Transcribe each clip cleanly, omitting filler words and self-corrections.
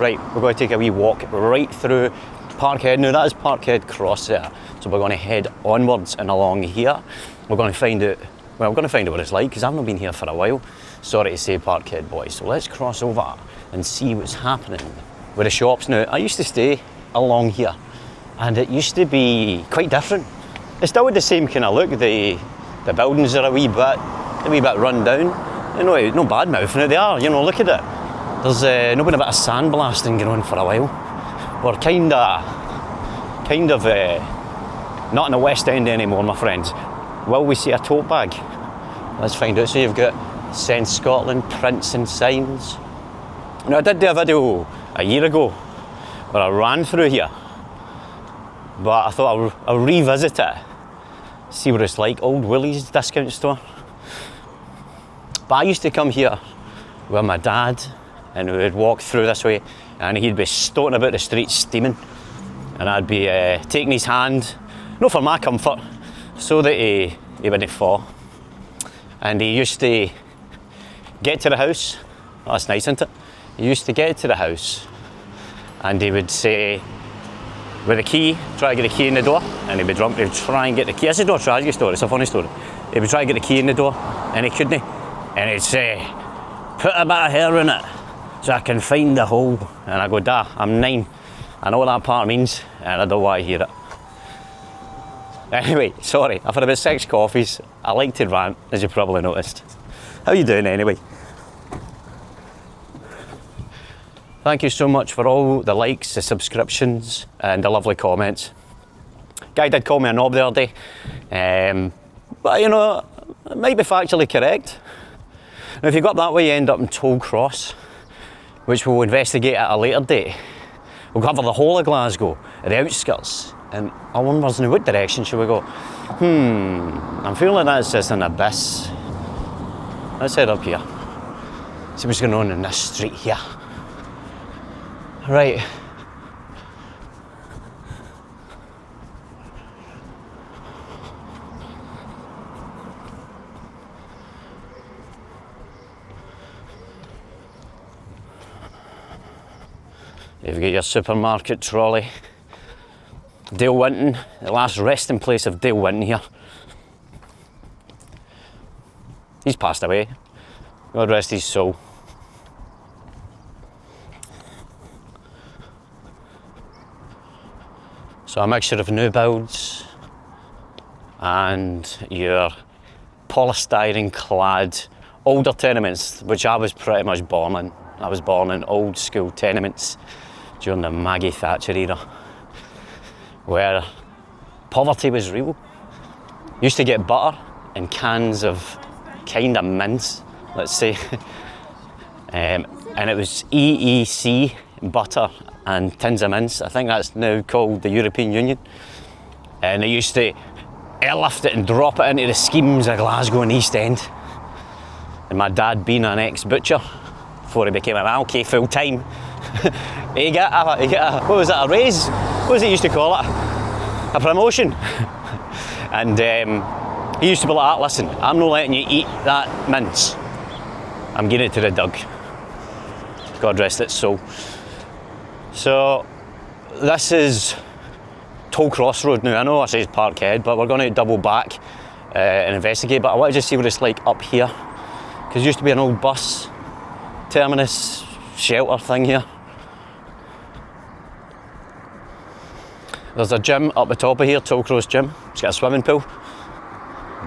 Right, we're going to take a wee walk right through Parkhead. Now that is Parkhead Cross there. So we're going to head onwards and along here. We're going to find out, well, we're going to find out what it's like because I've not been here for a while. Sorry to say, Parkhead boys. So let's cross over and see what's happening with the shops. Now, I used to stay along here and it used to be quite different. It's still the same kind of look. The buildings are a wee bit run down. You know, no bad mouthing it, they are, you know, look at it. There's not been a bit of sandblasting going on for a while. We're kind of not in the West End anymore, my friends. Will we see a tote bag? Let's find out. So you've got Send Scotland, prints and signs. Now I did do a video a year ago where I ran through here, but I thought I'll revisit it, see what it's like. Old Willie's discount store. But I used to come here with my dad and we would walk through this way and he'd be stoating about the streets steaming and I'd be taking his hand, not for my comfort, so that he wouldn't fall. And he used to get to the house. Oh, that's nice, isn't it? He used to get to the house and he would say, with a key, try to get the key in the door, and he'd be drunk, he'd try and get the key. This is not a tragic story, it's a funny story. He would try to get the key in the door and he couldn't, and he'd say, put a bit of hair in it so I can find the hole. And I go, Dad, I'm 9, I know what that part means and I don't want to hear it. Anyway, sorry, I've had about 6 coffees. I like to rant, as you probably noticed. How are you doing anyway? Thank you so much for all the likes, the subscriptions and the lovely comments. Guy did call me a knob the other day, but you know, it might be factually correct. Now if you go up that way you end up in Toll Cross, which we'll investigate at a later date. We'll cover the whole of Glasgow, the outskirts, and I wonder now what direction should we go? I'm feeling that's just an abyss. Let's head up here. See what's going on in this street here. Right. You've got your supermarket trolley. Dale Winton, the last resting place of Dale Winton here. He's passed away. God rest his soul. So a mixture of new builds and your polystyrene clad older tenements, which I was pretty much born in. I was born in old school tenements during the Maggie Thatcher era, where poverty was real. Used to get butter in cans of kind of mince, let's say, and it was EEC butter and tins of mince. I think that's now called the European Union. And they used to airlift it and drop it into the schemes of Glasgow and East End. And my dad, being an ex-butcher before he became an alky full time, he got a, what was it, a raise? What was it used to call it? A promotion. And he used to be like, listen, I'm not letting you eat that mince. I'm giving it to the dog. God rest its soul. So this is Toll Cross Road now. I know I say it's Parkhead, but we're going to double back and investigate. But I want to just see what it's like up here, because it used to be an old bus terminus shelter thing here. There's a gym up the top of here, Toll Cross Gym. It's got a swimming pool,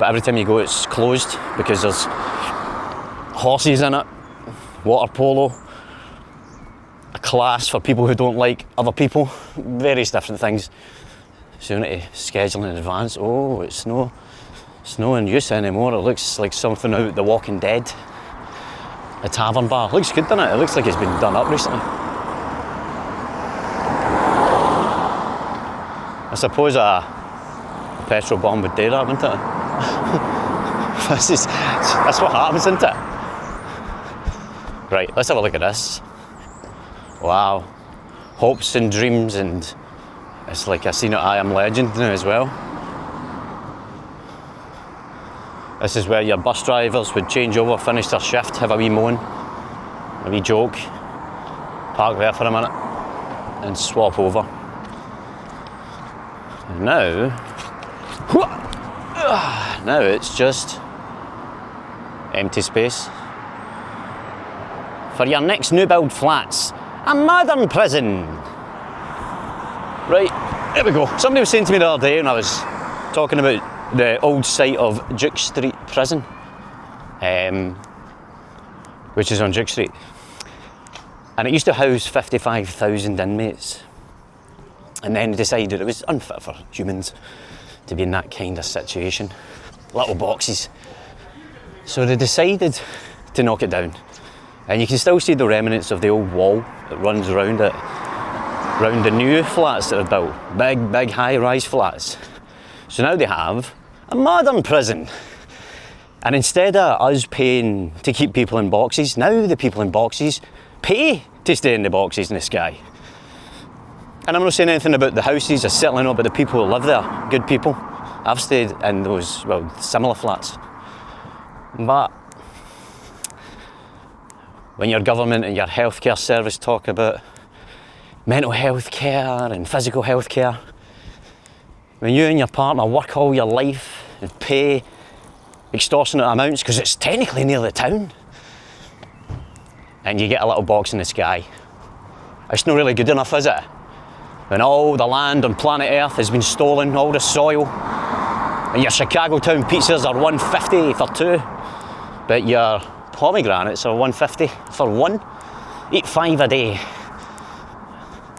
but every time you go it's closed because there's horses in it, water polo, a class for people who don't like other people, various different things. So you need to schedule in advance. Oh, it's no in use anymore. It looks like something out The Walking Dead. A tavern bar. Looks good, doesn't it? It looks like it's been done up recently. I suppose a petrol bomb would do that, wouldn't it? That's what happens, isn't it? Right, let's have a look at this. Wow. Hopes and dreams, and it's like I seen it I Am Legend now as well. This is where your bus drivers would change over, finish their shift, have a wee moan, a wee joke, park there for a minute and swap over. And now it's just empty space. For your next new build flats, a modern prison. Right, here we go. Somebody was saying to me the other day when I was talking about the old site of Duke Street Prison, which is on Duke Street. And it used to house 55,000 inmates. And then they decided it was unfit for humans to be in that kind of situation. Little boxes. So they decided to knock it down. And you can still see the remnants of the old wall that runs around it, around the new flats that are built. Big high-rise flats. So now they have a modern prison. And instead of us paying to keep people in boxes, now the people in boxes pay to stay in the boxes in the sky. And I'm not saying anything about the houses, or certainly not about the people who live there, good people. I've stayed in those, well, similar flats. But when your government and your healthcare service talk about mental health care and physical health care, when you and your partner work all your life and pay extortionate amounts, because it's technically near the town, and you get a little box in the sky, it's not really good enough, is it? When all the land on planet Earth has been stolen, all the soil, and your Chicago town pizzas are $1.50 for two, but your pomegranates are $1.50 for one. Eat 5 a day.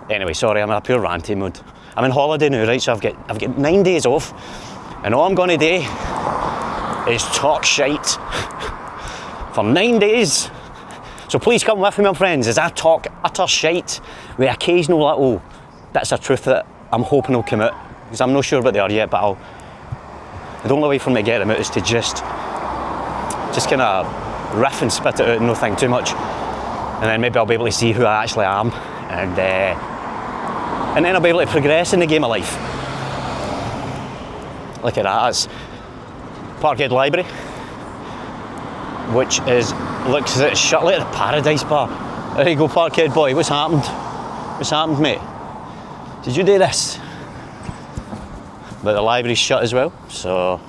Anyway, sorry, I'm in a pure ranting mood. I'm in holiday now, right? So I've got 9 days off, and all I'm going to do is talk shite for 9 days. So please come with me, my friends, as I talk utter shite with occasional little bits of truth that I'm hoping will come out, because I'm not sure what they are yet, but the only way for me to get them out is to just kind of riff and spit it out and not think too much, and then maybe I'll be able to see who I actually am, and then I'll be able to progress in the game of life. Look at that, it's Parkhead Library, which looks at shut like the Paradise Bar. There you go, Parkhead boy, what's happened? What's happened, mate? Did you do this? But the library's shut as well, so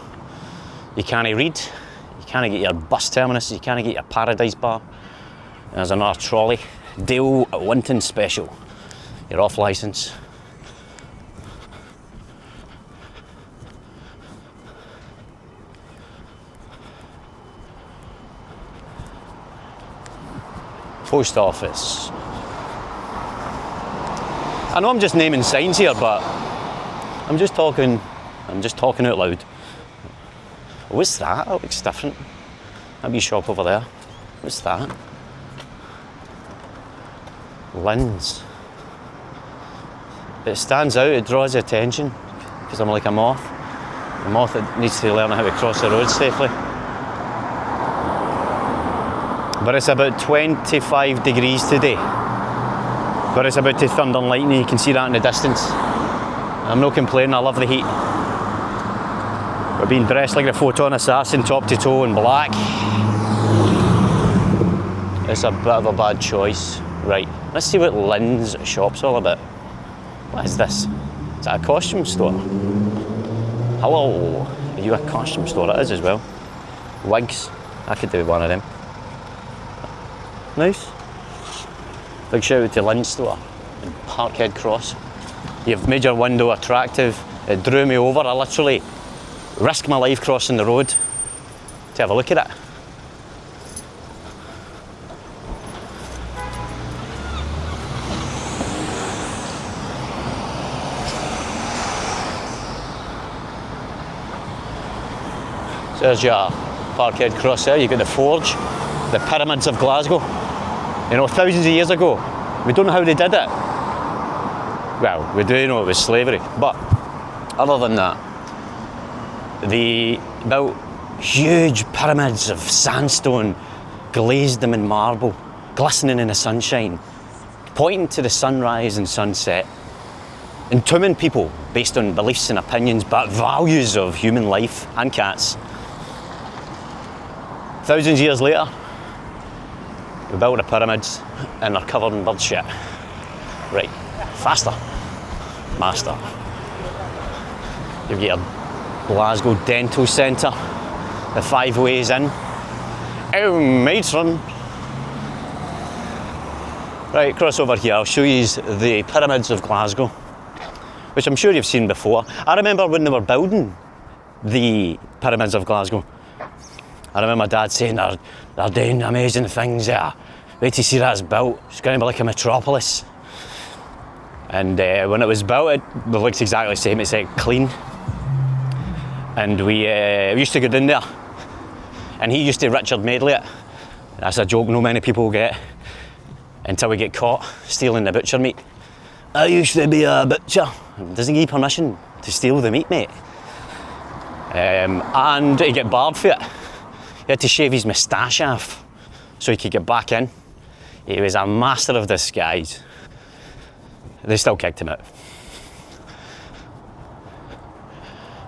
you can't read, you can't get your bus terminus, you can't get your Paradise Bar. And there's another trolley, Dale Winton Special. You're off licence. Post office. I know I'm just naming signs here, but I'm just talking out loud. What's that? That looks different. That wee shop over there. What's that? Lens. It stands out, it draws attention, because I'm like a moth. A moth that needs to learn how to cross the road safely. But it's about 25 degrees today. But it's about to thunder and lightning, you can see that in the distance. I'm not complaining, I love the heat. We're being dressed like the Photon Assassin, top to toe in black. It's a bit of a bad choice. Right, let's see what Lynn's shop's all about. What is this? Is that a costume store? Hello, are you a costume store? It is as well. Wigs, I could do one of them. Nice. Big shout out to Lynn's store in Parkhead Cross. You've made your window attractive. It drew me over. I literally risked my life crossing the road to have a look at it. So there's your Parkhead Cross there. You've got the Forge, the pyramids of Glasgow. You know, thousands of years ago. We don't know how they did it. Well, we do know it was slavery, but other than that, they built huge pyramids of sandstone, glazed them in marble, glistening in the sunshine, pointing to the sunrise and sunset, entombing people based on beliefs and opinions, but values of human life and cats. Thousands of years later, we built the pyramids, and they're covered in bird shit. Right, faster, master. You've got your Glasgow Dental Centre, the 5 ways in. Oh, matron. Right, cross over here, I'll show you the pyramids of Glasgow, which I'm sure you've seen before. I remember when they were building the pyramids of Glasgow. I remember my dad saying they're doing amazing things there. Wait to see that's built, it's going to be like a metropolis. And when it was built, it looks exactly the same, it's clean. And we used to go down there, and he used to Richard Madeley it. That's a joke no many people get, until we get caught stealing the butcher meat. I used to be a butcher. Doesn't give you permission to steal the meat, mate. And he get barred for it. He had to shave his moustache off so he could get back in. He was a master of disguise. They still kicked him out.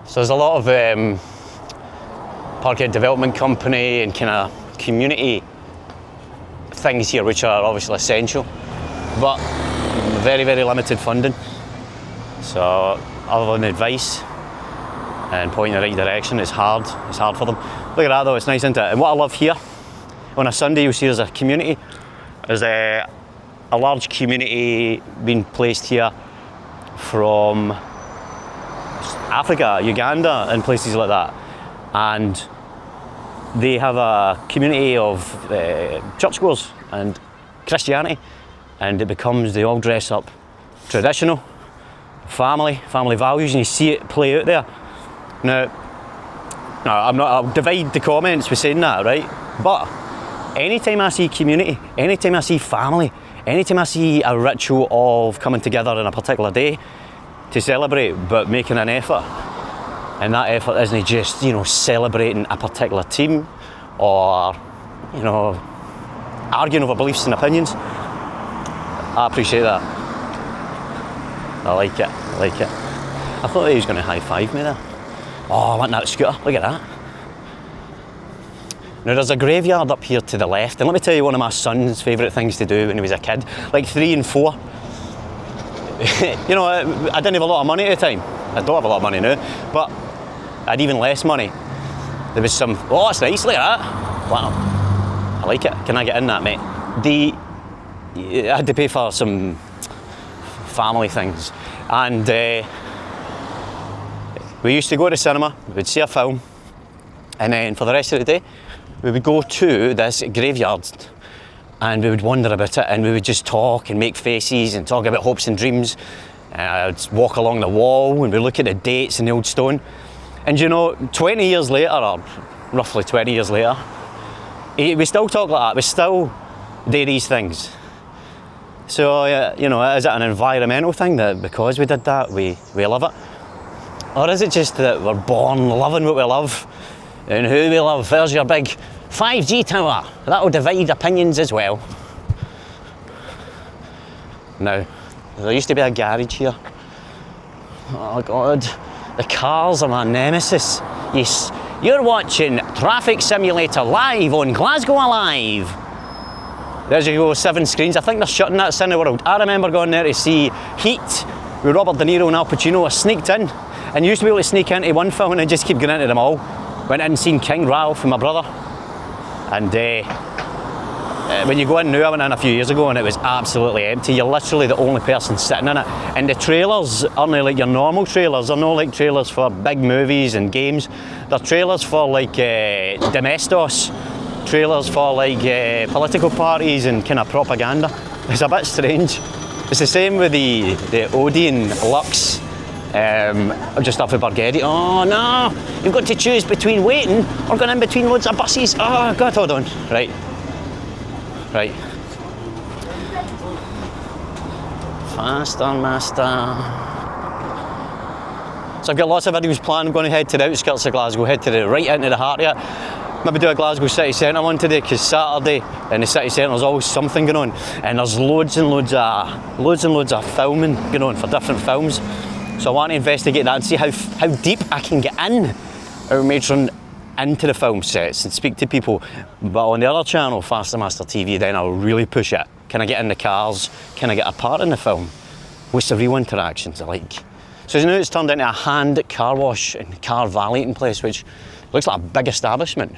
So there's a lot of Parkhead Development Company and kind of community things here which are obviously essential, but very, very limited funding. So other than advice and pointing in the right direction, it's hard for them. Look at that though, it's nice, isn't it? And what I love here, on a Sunday you'll see there's a community, there's a large community being placed here from Africa, Uganda and places like that. And they have a community of churchgoers and Christianity, and it becomes, they all dress up traditional, family values, and you see it play out there. Now I'll divide the comments with saying that, right? But anytime I see community, anytime I see family, anytime I see a ritual of coming together on a particular day to celebrate, but making an effort, and that effort isn't just, you know, celebrating a particular team or, you know, arguing over beliefs and opinions, I appreciate that. I like it. I thought he was going to high five me there. Oh, I want that scooter, look at that. Now there's a graveyard up here to the left, and let me tell you one of my son's favourite things to do when he was a kid, like 3 and 4. You know, I didn't have a lot of money at the time. I don't have a lot of money now, but I had even less money. There was some, oh that's nice, look at that. Wow, I like it. Can I get in that, mate? I had to pay for some family things, and we used to go to the cinema, we'd see a film, and then for the rest of the day we would go to this graveyard and we would wander about it, and we would just talk and make faces and talk about hopes and dreams. I'd walk along the wall and we'd look at the dates and the old stone. And you know, 20 years later, or roughly 20 years later, we still talk like that, we still do these things. So, you know, is it an environmental thing that because we did that, we love it? Or is it just that we're born loving what we love and who we love? There's your big 5G tower. That'll divide opinions as well. Now, there used to be a garage here. Oh God, the cars are my nemesis. Yes, you're watching Traffic Simulator live on Glasgow Alive. There you go, 7 screens. I think they're shutting that Cineworld. I remember going there to see Heat with Robert De Niro and Al Pacino. I sneaked in, and used to be able to sneak into one film and then just keep going into them all. Went in and seen King Ralph with my brother. And when you go in now, I went in a few years ago and it was absolutely empty. You're literally the only person sitting in it. And the trailers aren't like your normal trailers. They're not like trailers for big movies and games. They're trailers for like Domestos, trailers for like political parties and kind of propaganda. It's a bit strange. It's the same with the Odeon Lux. Just off of Parkhead. Oh no, you've got to choose between waiting or going in between loads of buses. Oh God, hold on. Right. Faster, master. So I've got lots of videos planned. I'm going to head to the outskirts of Glasgow, head to the right into the heart of it. Maybe do a Glasgow city centre one today, because Saturday in the city centre there's always something going on, and there's loads and loads of filming going on for different films. So I want to investigate that and see how deep I can get in our matron into the film sets and speak to people. But on the other channel, Faster Master TV, then I'll really push it, Can I get in the cars? Can I get a part in the film? What's the real interactions like? So now it's turned into a hand car wash and car valeting place, which looks like a big establishment.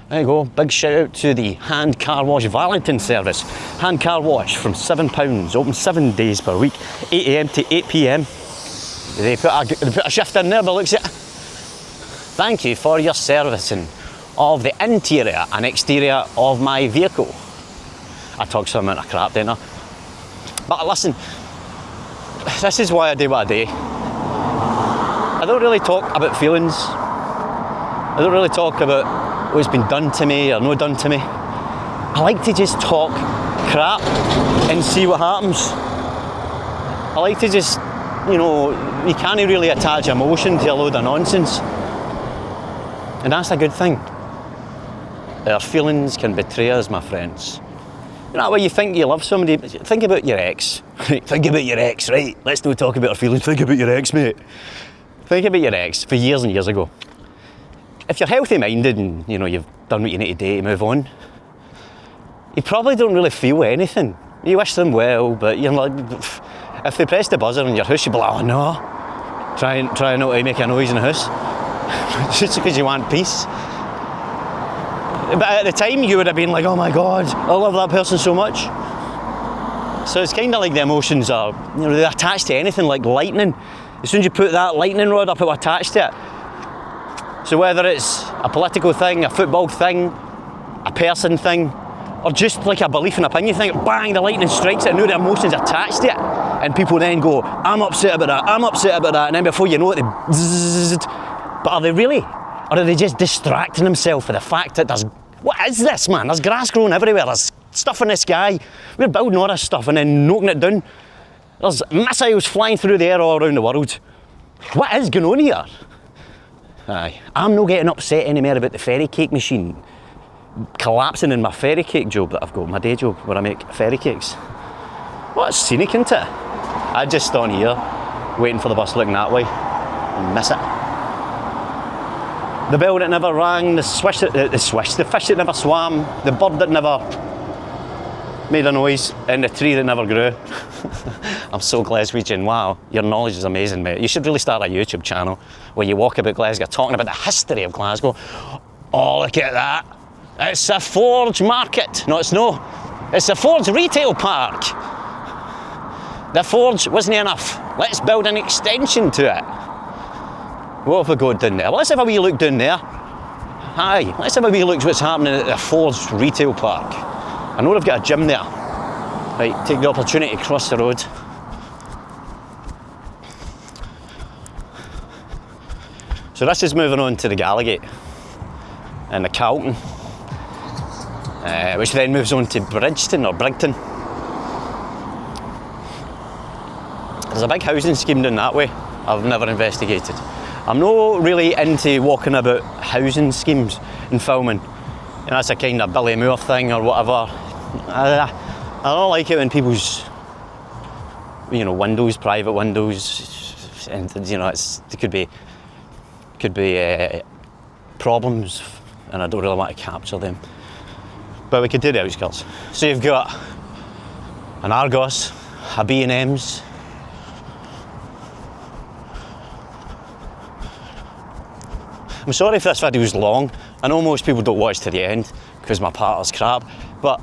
There you go, big shout out to the hand car wash valeting service. Hand car wash from £7, open 7 days per week, 8 AM to 8 PM. They put a shift in there, but looks at. Thank you for your servicing of the interior and exterior of my vehicle. I talk some amount of crap, don't I? But listen, this is why I do what I do. I don't really talk about feelings. I don't really talk about what's been done to me or not done to me. I like to just talk crap and see what happens. I like to just, you know, you can't really attach emotion to a load of nonsense. And that's a good thing. Our feelings can betray us, my friends. You know, when you think you love somebody, think about your ex. Think about your ex, right? Let's not talk about our feelings. Think about your ex, mate. Think about your ex for years and years ago. If you're healthy-minded and, you know, you've done what you need to do to move on, you probably don't really feel anything. You wish them well, but you're like, if they press the buzzer in your house, you'll be like, oh no. Try not to make a noise in the house. Just because you want peace. But at the time you would have been like, oh my God, I love that person so much. So it's kind of like the emotions are, you know, they're attached to anything like lightning. As soon as you put that lightning rod up, it'll attach to it. So whether it's a political thing, a football thing, a person thing, or just like a belief and opinion thing, bang, the lightning strikes it, and now the emotions attached to it. And people then go, I'm upset about that, I'm upset about that, and then before you know it, they zzz. But are they really? Or are they just distracting themselves for the fact that there's, what is this, man? There's grass growing everywhere, there's stuff in the sky. We're building all this stuff and then knocking it down. There's missiles flying through the air all around the world. What is going on here? Aye, I'm not getting upset anymore about the fairy cake machine collapsing in my fairy cake job that I've got, my day job where I make fairy cakes. What's scenic, isn't it? I just stand here, waiting for the bus looking that way, and miss it. The bell that never rang, the fish that never swam, the bird that never made a noise, and the tree that never grew. I'm so Glaswegian, wow, your knowledge is amazing, mate. You should really start a YouTube channel where you walk about Glasgow talking about the history of Glasgow. Oh, look at that. It's a Forge market. No, it's no. It's a Forge retail park. The Forge wasn't enough. Let's build an extension to it. What have we got down there? Well, let's have a wee look down there. Aye, let's have a wee look at what's happening at the Forge retail park. I know they've got a gym there. Right, take the opportunity to cross the road. So this is moving on to the Gallagate and the Calton, which then moves on to Bridgeton or Brigton. There's a big housing scheme down that way I've never investigated. I'm not really into walking about housing schemes and filming. You know, that's a kind of Billy Moore thing or whatever. I don't like it when people's, you know, windows, private windows, and you know, there could be problems, and I don't really want to capture them. But we could do the outskirts. So you've got an Argos, a B&M's. I'm sorry if this video is long. I know most people don't watch to the end because my partner's crap, but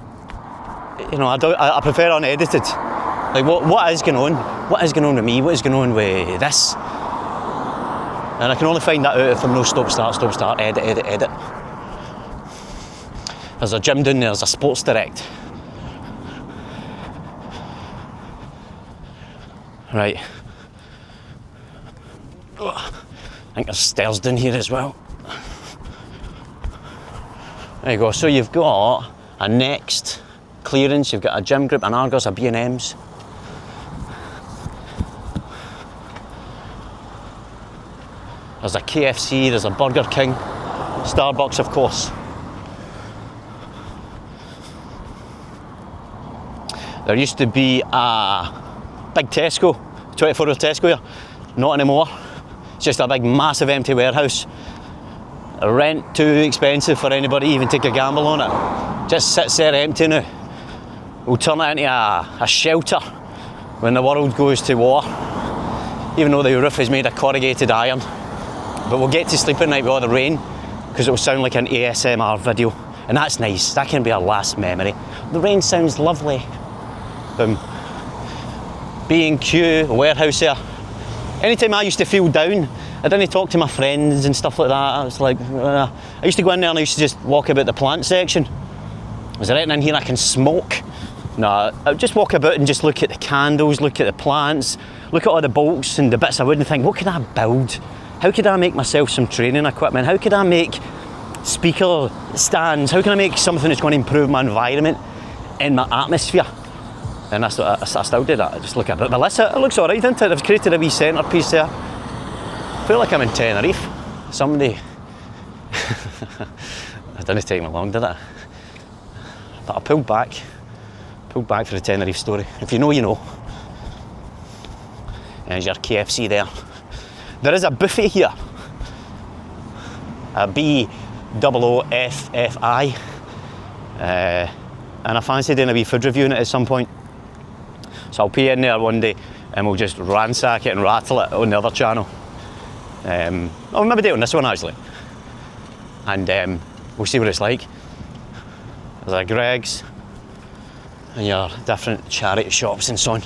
you know, I prefer unedited. Like what is going on? What is going on with me? What is going on with this? And I can only find that out if I'm no stop, start, edit. There's a gym down there, there's a Sports Direct. Right. I think there's stairs down here as well. There you go, so you've got a Next clearance, you've got a gym group, an Argos, a B&M's. There's a KFC, there's a Burger King, Starbucks of course. There used to be a big Tesco, 24-hour Tesco here, not anymore. It's just a big massive empty warehouse. Rent too expensive for anybody to even take a gamble on it. Just sits there empty now. we'll turn it into a shelter when the world goes to war, even though the roof is made of corrugated iron. But we'll get to sleep at night with all the rain, because it will sound like an ASMR video, and that's nice. That can be our last memory. The rain sounds lovely. B&Q, warehouse there. Anytime I used to feel down, I didn't talk to my friends and stuff like that. I was like, I used to go in there and I used to just walk about the plant section. Is there anything in here I can smoke? No, I would just walk about and just look at the candles, look at the plants, look at all the bolts and the bits of wood and think, what could I build? How could I make myself some training equipment? How could I make speaker stands? How can I make something that's going to improve my environment and my atmosphere? And that's what I still do that. I just look at it. But listen, it looks alright, doesn't it? I've created a wee centrepiece there. I feel like I'm in Tenerife. Somebody... It didn't take me long, did it? But I pulled back for the Tenerife story. If you know, you know. There's your KFC there. There is a buffet here. A BOOFFI. And I fancy doing a wee food review on it at some point. So I'll pay in there one day and we'll just ransack it and rattle it on the other channel. I'll maybe do it on this one actually. And we'll see what it's like. There's a Greg's and your different charity shops and so on.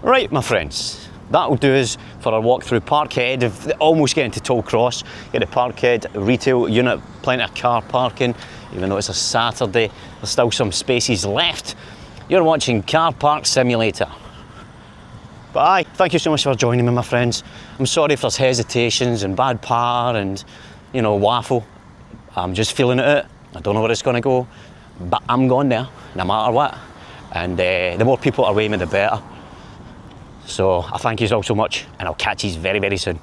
Right, my friends, that'll do us for our walk through Parkhead. Almost getting to Tollcross. Get a Parkhead retail unit, plenty of car parking. Even though it's a Saturday, there's still some spaces left. You're watching Car Park Simulator. But aye, thank you so much for joining me, my friends. I'm sorry if there's hesitations and bad par and, you know, waffle. I'm just feeling it out. I don't know where it's going to go, but I'm going there, no matter what. And the more people are with me, the better. So I thank you all so much, and I'll catch you very, very soon.